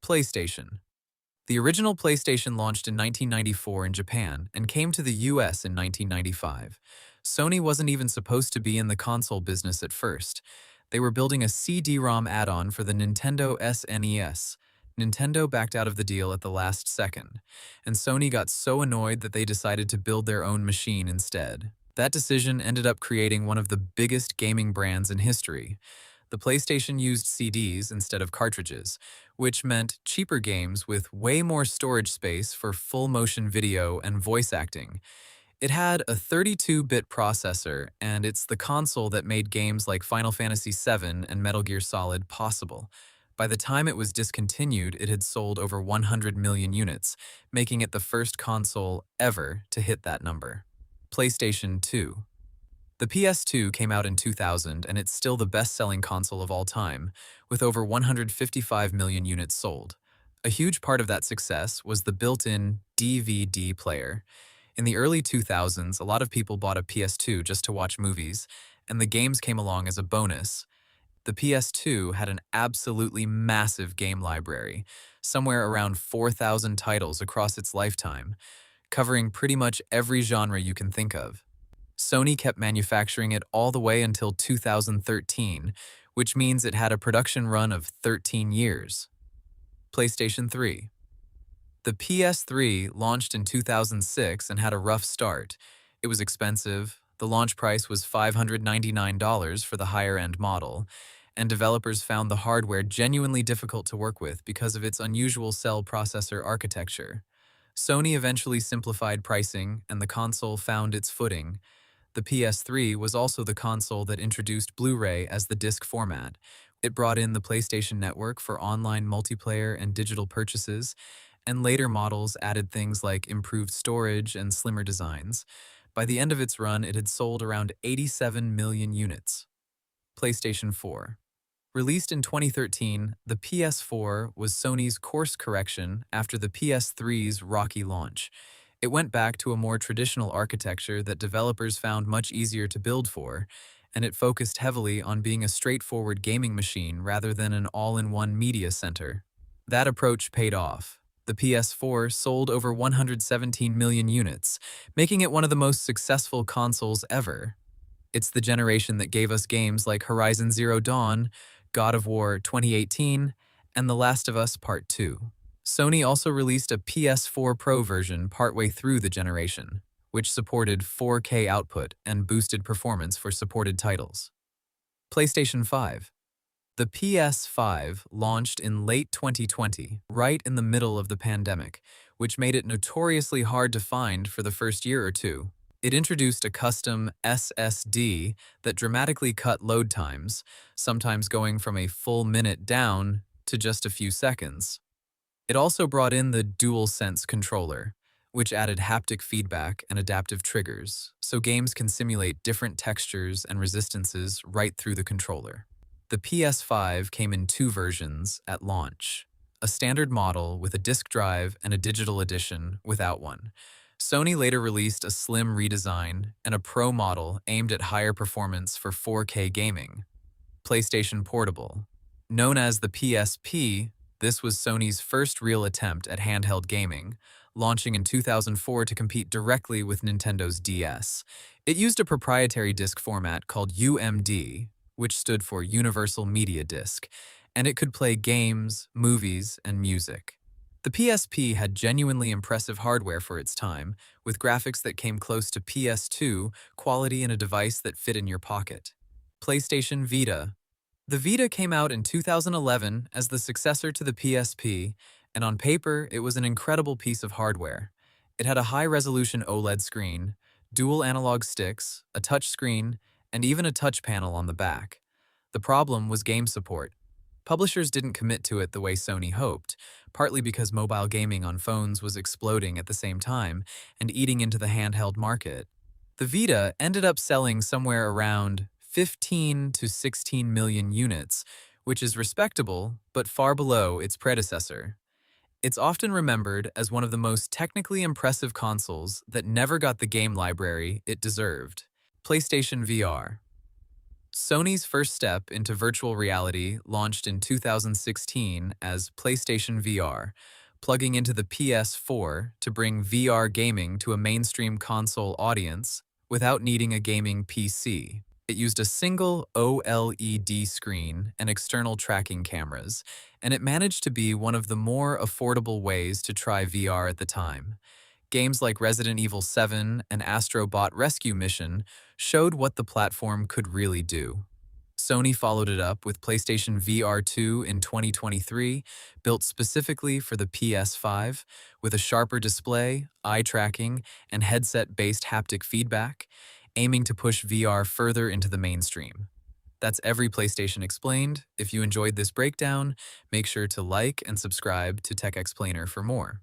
PlayStation. The original PlayStation launched in 1994 in Japan and came to the US in 1995. Sony wasn't even supposed to be in the console business at first. They were building a CD-ROM add-on for the Nintendo SNES. Nintendo backed out of the deal at the last second, and Sony got so annoyed that they decided to build their own machine instead. That decision ended up creating one of the biggest gaming brands in history. The PlayStation used CDs instead of cartridges, which meant cheaper games with way more storage space for full-motion video and voice acting. It had a 32-bit processor, and it's the console that made games like Final Fantasy VII and Metal Gear Solid possible. By the time it was discontinued, it had sold over 100 million units, making it the first console ever to hit that number. PlayStation 2. The PS2 came out in 2000, and it's still the best-selling console of all time, with over 155 million units sold. A huge part of that success was the built-in DVD player. In the early 2000s, a lot of people bought a PS2 just to watch movies, and the games came along as a bonus. The PS2 had an absolutely massive game library, somewhere around 4,000 titles across its lifetime, covering pretty much every genre you can think of. Sony kept manufacturing it all the way until 2013, which means it had a production run of 13 years. PlayStation 3. The PS3 launched in 2006 and had a rough start. It was expensive. The launch price was $599 for the higher-end model, and developers found the hardware genuinely difficult to work with because of its unusual cell processor architecture. Sony eventually simplified pricing, and the console found its footing. The PS3 was also the console that introduced Blu-ray as the disc format. It brought in the PlayStation Network for online multiplayer and digital purchases, and later models added things like improved storage and slimmer designs. By the end of its run, it had sold around 87 million units. PlayStation 4. Released in 2013, the PS4 was Sony's course correction after the PS3's rocky launch. It went back to a more traditional architecture that developers found much easier to build for, and it focused heavily on being a straightforward gaming machine rather than an all-in-one media center. That approach paid off. The PS4 sold over 117 million units, making it one of the most successful consoles ever. It's the generation that gave us games like Horizon Zero Dawn, God of War 2018, and The Last of Us Part 2. Sony also released a PS4 Pro version partway through the generation, which supported 4K output and boosted performance for supported titles. PlayStation 5. The PS5 launched in late 2020, right in the middle of the pandemic, which made it notoriously hard to find for the first year or two. It introduced a custom SSD that dramatically cut load times, sometimes going from a full minute down to just a few seconds. It also brought in the DualSense controller, which added haptic feedback and adaptive triggers, so games can simulate different textures and resistances right through the controller. The PS5 came in two versions at launch, a standard model with a disk drive and a digital edition without one. Sony later released a slim redesign and a Pro model aimed at higher performance for 4K gaming. PlayStation Portable. Known as the PSP, this was Sony's first real attempt at handheld gaming, launching in 2004 to compete directly with Nintendo's DS. It used a proprietary disc format called UMD, which stood for Universal Media Disc, and it could play games, movies, and music. The PSP had genuinely impressive hardware for its time, with graphics that came close to PS2 quality in a device that fit in your pocket. PlayStation Vita. The Vita came out in 2011 as the successor to the PSP, and on paper, it was an incredible piece of hardware. It had a high-resolution OLED screen, dual analog sticks, a touch screen, and even a touch panel on the back. The problem was game support. Publishers didn't commit to it the way Sony hoped, partly because mobile gaming on phones was exploding at the same time and eating into the handheld market. The Vita ended up selling somewhere around 15 to 16 million units, which is respectable, but far below its predecessor. It's often remembered as one of the most technically impressive consoles that never got the game library it deserved. PlayStation VR. Sony's first step into virtual reality launched in 2016 as PlayStation VR, plugging into the PS4 to bring VR gaming to a mainstream console audience without needing a gaming PC. It used a single OLED screen and external tracking cameras, and it managed to be one of the more affordable ways to try VR at the time. Games like Resident Evil 7 and Astro Bot Rescue Mission showed what the platform could really do. Sony followed it up with PlayStation VR2 in 2023, built specifically for the PS5, with a sharper display, eye tracking, and headset-based haptic feedback, aiming to push VR further into the mainstream. That's every PlayStation explained. If you enjoyed this breakdown, make sure to like and subscribe to TechXplainer for more.